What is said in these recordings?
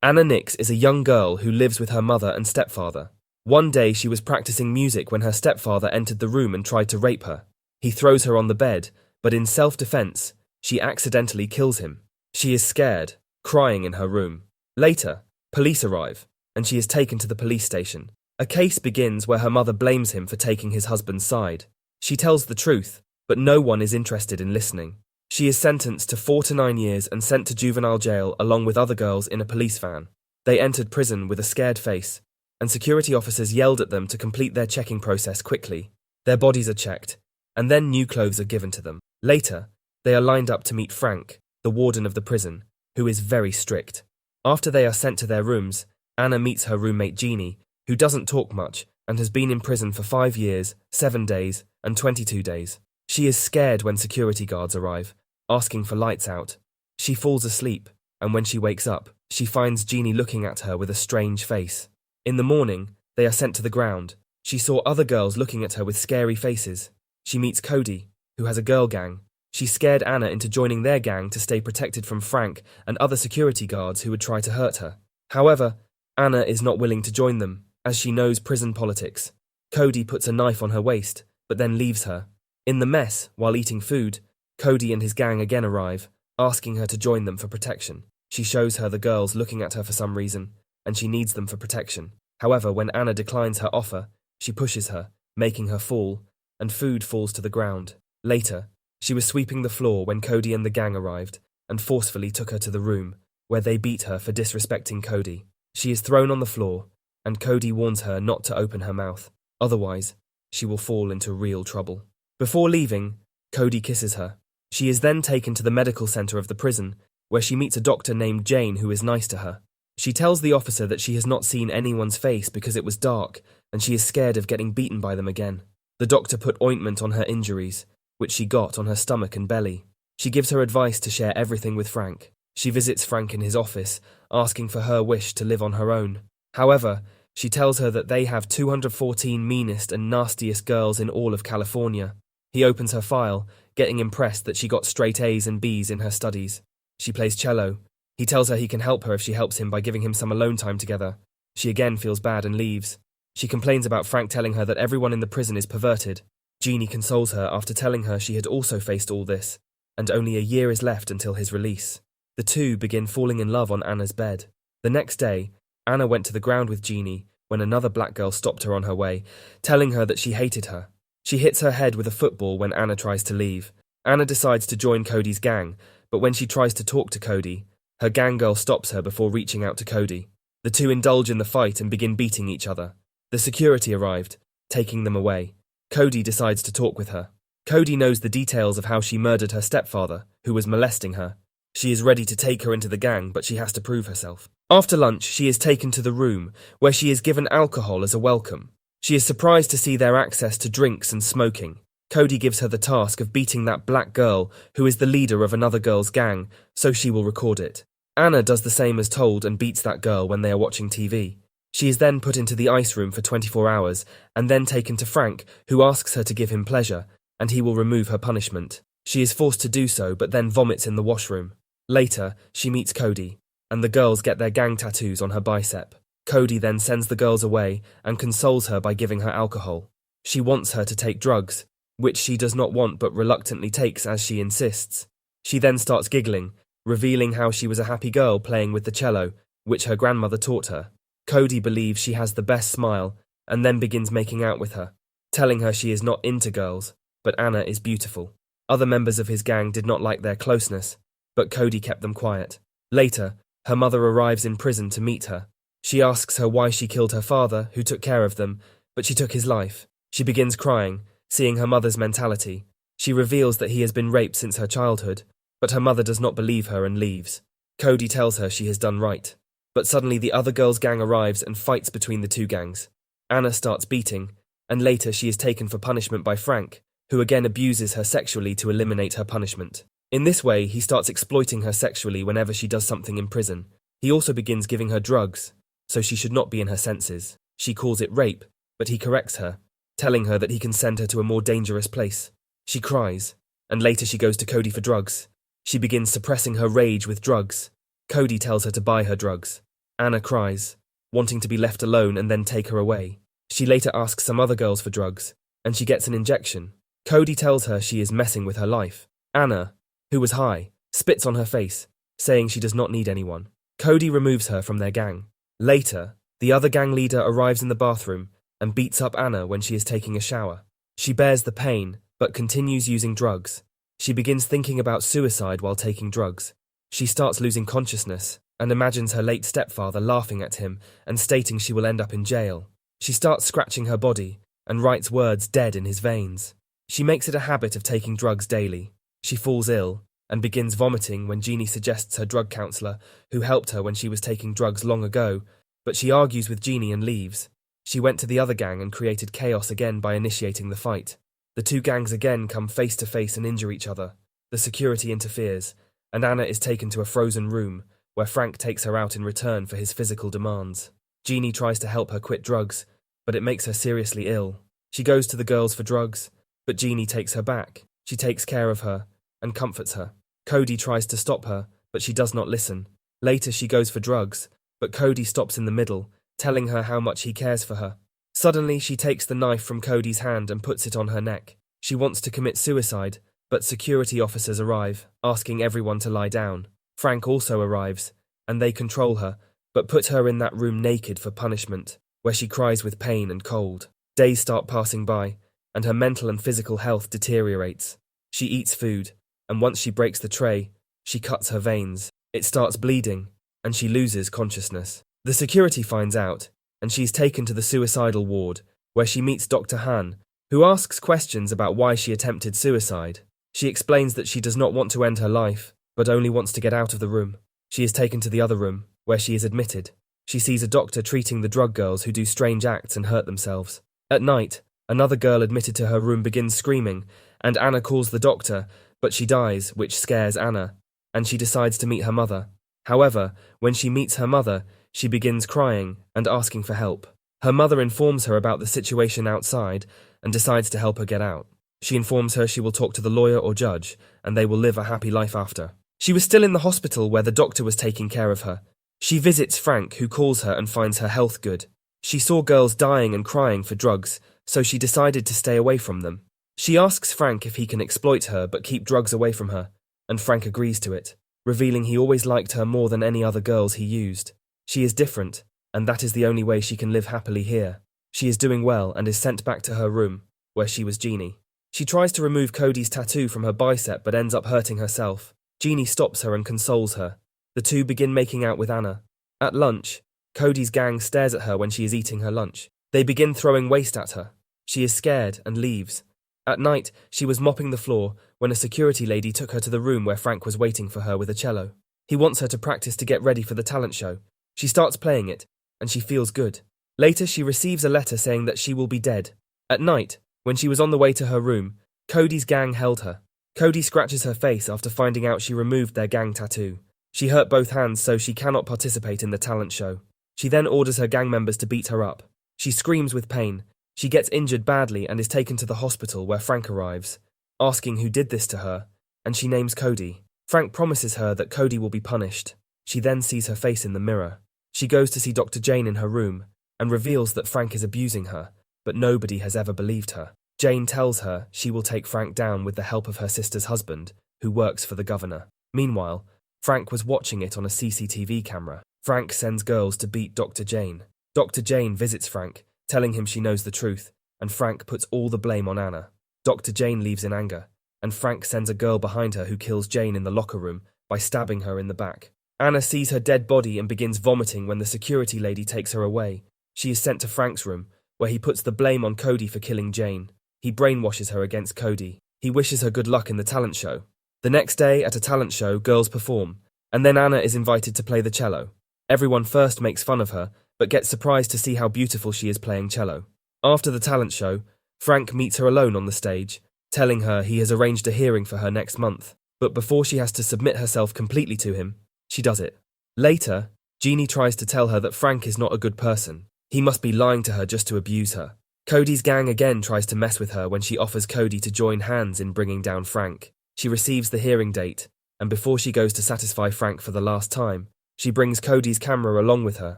Anna Nix is a young girl who lives with her mother and stepfather. One day she was practicing music when her stepfather entered the room and tried to rape her. He throws her on the bed, but in self-defense, she accidentally kills him. She is scared, crying in her room. Later, police arrive, and she is taken to the police station. A case begins where her mother blames him for taking his husband's side. She tells the truth, but no one is interested in listening. She is sentenced to 4 to 9 years and sent to juvenile jail along with other girls in a police van. They entered prison with a scared face, and security officers yelled at them to complete their checking process quickly. Their bodies are checked, and then new clothes are given to them. Later, they are lined up to meet Frank, the warden of the prison, who is very strict. After they are sent to their rooms, Anna meets her roommate Jeannie, who doesn't talk much and has been in prison for 5 years, 7 days, and 22 days. She is scared when security guards arrive, asking for lights out. She falls asleep, and when she wakes up, she finds Jeannie looking at her with a strange face. In the morning, they are sent to the ground. She saw other girls looking at her with scary faces. She meets Cody, who has a girl gang. She scared Anna into joining their gang to stay protected from Frank and other security guards who would try to hurt her. However, Anna is not willing to join them, as she knows prison politics. Cody puts a knife on her waist, but then leaves her. In the mess, while eating food, Cody and his gang again arrive, asking her to join them for protection. She shows her the girls looking at her for some reason, and she needs them for protection. However, when Anna declines her offer, she pushes her, making her fall, and food falls to the ground. Later, she was sweeping the floor when Cody and the gang arrived, and forcefully took her to the room, where they beat her for disrespecting Cody. She is thrown on the floor, and Cody warns her not to open her mouth, otherwise, she will fall into real trouble. Before leaving, Cody kisses her. She is then taken to the medical center of the prison, where she meets a doctor named Jane who is nice to her. She tells the officer that she has not seen anyone's face because it was dark, and she is scared of getting beaten by them again. The doctor put ointment on her injuries, which she got on her stomach and belly. She gives her advice to share everything with Frank. She visits Frank in his office, asking for her wish to live on her own. However, she tells her that they have 214 meanest and nastiest girls in all of California. He opens her file, getting impressed that she got straight A's and B's in her studies. She plays cello. He tells her he can help her if she helps him by giving him some alone time together. She again feels bad and leaves. She complains about Frank telling her that everyone in the prison is perverted. Jeannie consoles her after telling her she had also faced all this, and only a year is left until his release. The two begin falling in love on Anna's bed. The next day, Anna went to the ground with Jeannie when another black girl stopped her on her way, telling her that she hated her. She hits her head with a football when Anna tries to leave. Anna decides to join Cody's gang, but when she tries to talk to Cody, her gang girl stops her before reaching out to Cody. The two indulge in the fight and begin beating each other. The security arrived, taking them away. Cody decides to talk with her. Cody knows the details of how she murdered her stepfather, who was molesting her. She is ready to take her into the gang, but she has to prove herself. After lunch, she is taken to the room, where she is given alcohol as a welcome. She is surprised to see their access to drinks and smoking. Cody gives her the task of beating that black girl, who is the leader of another girl's gang, so she will record it. Anna does the same as told and beats that girl when they are watching TV. She is then put into the ice room for 24 hours, and then taken to Frank, who asks her to give him pleasure, and he will remove her punishment. She is forced to do so, but then vomits in the washroom. Later, she meets Cody, and the girls get their gang tattoos on her bicep. Cody then sends the girls away and consoles her by giving her alcohol. She wants her to take drugs, which she does not want but reluctantly takes as she insists. She then starts giggling, revealing how she was a happy girl playing with the cello, which her grandmother taught her. Cody believes she has the best smile and then begins making out with her, telling her she is not into girls, but Anna is beautiful. Other members of his gang did not like their closeness, but Cody kept them quiet. Later, her mother arrives in prison to meet her. She asks her why she killed her father, who took care of them, but she took his life. She begins crying, seeing her mother's mentality. She reveals that he has been raped since her childhood, but her mother does not believe her and leaves. Cody tells her she has done right. But suddenly the other girl's gang arrives and fights between the two gangs. Anna starts beating, and later she is taken for punishment by Frank, who again abuses her sexually to eliminate her punishment. In this way, he starts exploiting her sexually whenever she does something in prison. He also begins giving her drugs, so she should not be in her senses. She calls it rape, but he corrects her, telling her that he can send her to a more dangerous place. She cries, and later she goes to Cody for drugs. She begins suppressing her rage with drugs. Cody tells her to buy her drugs. Anna cries, wanting to be left alone and then take her away. She later asks some other girls for drugs, and she gets an injection. Cody tells her she is messing with her life. Anna, who was high, spits on her face, saying she does not need anyone. Cody removes her from their gang. Later, the other gang leader arrives in the bathroom and beats up Anna when she is taking a shower. She bears the pain, but continues using drugs. She begins thinking about suicide while taking drugs. She starts losing consciousness and imagines her late stepfather laughing at him and stating she will end up in jail. She starts scratching her body and writes words dead in his veins. She makes it a habit of taking drugs daily. She falls ill and begins vomiting when Jeannie suggests her drug counselor, who helped her when she was taking drugs long ago, but she argues with Jeannie and leaves. She went to the other gang and created chaos again by initiating the fight. The two gangs again come face to face and injure each other. The security interferes, and Anna is taken to a frozen room, where Frank takes her out in return for his physical demands. Jeannie tries to help her quit drugs, but it makes her seriously ill. She goes to the girls for drugs, but Jeannie takes her back. She takes care of her and comforts her. Cody tries to stop her, but she does not listen. Later she goes for drugs, but Cody stops in the middle, telling her how much he cares for her. Suddenly she takes the knife from Cody's hand and puts it on her neck. She wants to commit suicide, but security officers arrive, asking everyone to lie down. Frank also arrives, and they control her, but put her in that room naked for punishment, where she cries with pain and cold. Days start passing by, and her mental and physical health deteriorates. She eats food, and once she breaks the tray, she cuts her veins. It starts bleeding, and she loses consciousness. The security finds out, and she's taken to the suicidal ward, where she meets Dr. Han, who asks questions about why she attempted suicide. She explains that she does not want to end her life, but only wants to get out of the room. She is taken to the other room, where she is admitted. She sees a doctor treating the drug girls who do strange acts and hurt themselves. At night, another girl admitted to her room begins screaming, and Anna calls the doctor, but she dies, which scares Anna, and she decides to meet her mother. However, when she meets her mother, she begins crying and asking for help. Her mother informs her about the situation outside and decides to help her get out. She informs her she will talk to the lawyer or judge, and they will live a happy life after. She was still in the hospital where the doctor was taking care of her. She visits Frank, who calls her and finds her health good. She saw girls dying and crying for drugs, so she decided to stay away from them. She asks Frank if he can exploit her but keep drugs away from her, and Frank agrees to it, revealing he always liked her more than any other girls he used. She is different, and that is the only way she can live happily here. She is doing well and is sent back to her room, where she was Jeannie. She tries to remove Cody's tattoo from her bicep but ends up hurting herself. Jeannie stops her and consoles her. The two begin making out with Anna. At lunch, Cody's gang stares at her when she is eating her lunch. They begin throwing waste at her. She is scared and leaves. At night, she was mopping the floor when a security lady took her to the room where Frank was waiting for her with a cello. He wants her to practice to get ready for the talent show. She starts playing it, and she feels good. Later, she receives a letter saying that she will be dead. At night, when she was on the way to her room, Cody's gang held her. Cody scratches her face after finding out she removed their gang tattoo. She hurt both hands, so she cannot participate in the talent show. She then orders her gang members to beat her up. She screams with pain. She gets injured badly and is taken to the hospital where Frank arrives, asking who did this to her, and she names Cody. Frank promises her that Cody will be punished. She then sees her face in the mirror. She goes to see Dr. Jane in her room and reveals that Frank is abusing her, but nobody has ever believed her. Jane tells her she will take Frank down with the help of her sister's husband, who works for the governor. Meanwhile, Frank was watching it on a CCTV camera. Frank sends girls to beat Dr. Jane. Dr. Jane visits Frank, telling him she knows the truth, and Frank puts all the blame on Anna. Dr. Jane leaves in anger, and Frank sends a girl behind her who kills Jane in the locker room by stabbing her in the back. Anna sees her dead body and begins vomiting when the security lady takes her away. She is sent to Frank's room, where he puts the blame on Cody for killing Jane. He brainwashes her against Cody. He wishes her good luck in the talent show. The next day, at a talent show, girls perform, and then Anna is invited to play the cello. Everyone first makes fun of her, but gets surprised to see how beautiful she is playing cello. After the talent show, Frank meets her alone on the stage, telling her he has arranged a hearing for her next month. But before she has to submit herself completely to him, she does it. Later, Jeannie tries to tell her that Frank is not a good person. He must be lying to her just to abuse her. Cody's gang again tries to mess with her when she offers Cody to join hands in bringing down Frank. She receives the hearing date, and before she goes to satisfy Frank for the last time, She brings Cody's camera along with her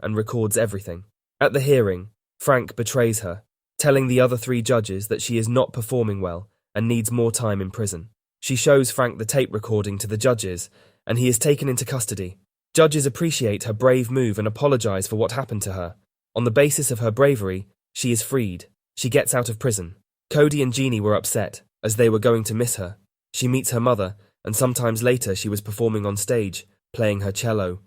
and records everything. At the hearing, Frank betrays her, telling the other 3 judges that she is not performing well and needs more time in prison. She shows Frank the tape recording to the judges, and he is taken into custody. Judges appreciate her brave move and apologize for what happened to her. On the basis of her bravery, she is freed. She gets out of prison. Cody and Jeannie were upset, as they were going to miss her. She meets her mother, and sometimes later she was performing on stage, playing her cello.